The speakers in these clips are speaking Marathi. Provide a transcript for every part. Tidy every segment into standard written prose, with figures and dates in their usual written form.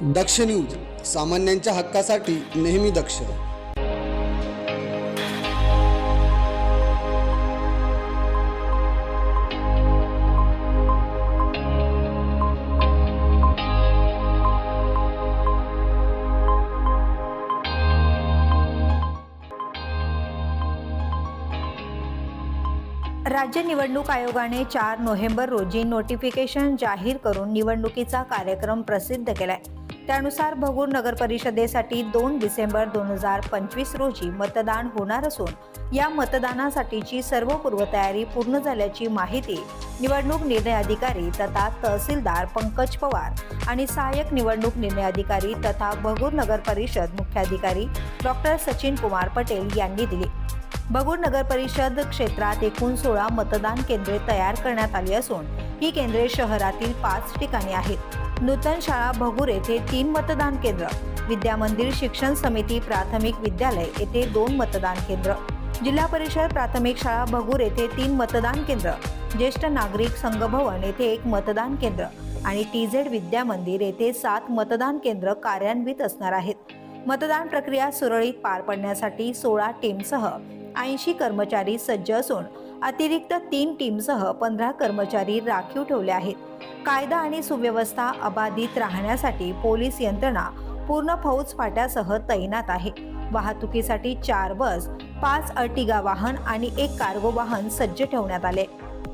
दक्ष न्यूज, सामान्यांच्या हक्कासाठी नेहमी दक्ष. राज्य निवडणूक आयोगाने 4 नोव्हेंबर रोजी नोटिफिकेशन जाहीर करून निवडणुकीचा कार्यक्रम प्रसिद्ध केलाय. त्यानुसार भगूर नगर परिषदेसाठी 2 डिसेंबर 2025 रोजी मतदान होणार असून या मतदानासाठीची सर्व पूर्वतयारी पूर्ण झाल्याची माहिती निवडणूक निर्णय अधिकारी तथा तहसीलदार पंकज पवार आणि सहाय्यक निवडणूक निर्णय अधिकारी तथा भगूर नगर परिषद मुख्याधिकारी डॉक्टर सचिन कुमार पटेल यांनी दिली. भगूर नगर परिषद क्षेत्रात एकूण 16 मतदान केंद्रे तयार करण्यात आली असून ही केंद्रे शहरातील 5 ठिकाणी आहेत. नूतन शाळा भगूर येथे 3 मतदान केंद्र, विद्यामंदिर शिक्षण समिती प्राथमिक विद्यालय येथे 2 मतदान केंद्र, जिल्हा परिषद प्राथमिक शाळा भगूर येथे 3 मतदान केंद्र, ज्येष्ठ नागरिक संघभवन येथे 1 मतदान केंद्र आणि TZ विद्यामंदिर येथे 7 मतदान केंद्र कार्यान्वित असणार आहेत. मतदान प्रक्रिया सुरळीत पार पडण्यासाठी 16 टीमसह 80 कर्मचारी सज्ज असून अतिरिक्त 3 टीमसह 15 कर्मचारी राखीव ठेवले आहेत. कायदा आणि सुव्यवस्था अबाधित राहण्यासाठी पोलीस यंत्रणा पूर्ण फौज फाट्यासह तैनात आहे. वाहतुकीसाठी 4 बस, 5 अर्टिगा वाहन आणि 1 कार्गो वाहन सज्ज ठेवण्यात आले.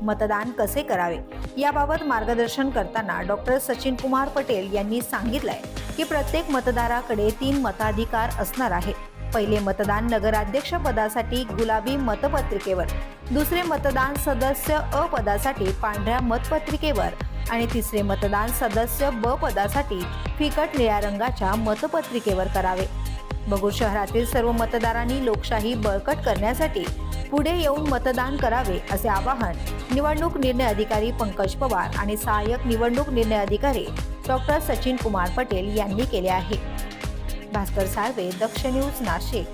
मतदान कसे करावे याबाबत मार्गदर्शन करताना डॉक्टर सचिन कुमार पटेल यांनी सांगितलंय की प्रत्येक मतदाराकडे 3 मताधिकार असणार आहे. पहिले मतदान नगराध्यक्ष पदासाठी गुलाबी मतपत्रिकेवर, दुसरे मतदान सदस्य अ पदासाठी पांढऱ्या मतपत्रिकेवर आणि तिसरे मतदान सदस्य ब पदासाठी फिकट निळ्या रंगाच्या मतपत्रिकेवर करावे. भगूर शहरातील सर्व मतदारांनी लोकशाही बळकट करण्यासाठी पुढे येऊन मतदान करावे असे आवाहन निवडणूक निर्णय अधिकारी पंकज पवार आणि सहाय्यक निवडणूक निर्णय अधिकारी डॉक्टर सचिन कुमार पटेल यांनी केले आहे. भास्कर साळवे, दक्ष न्यूज, नाशिक.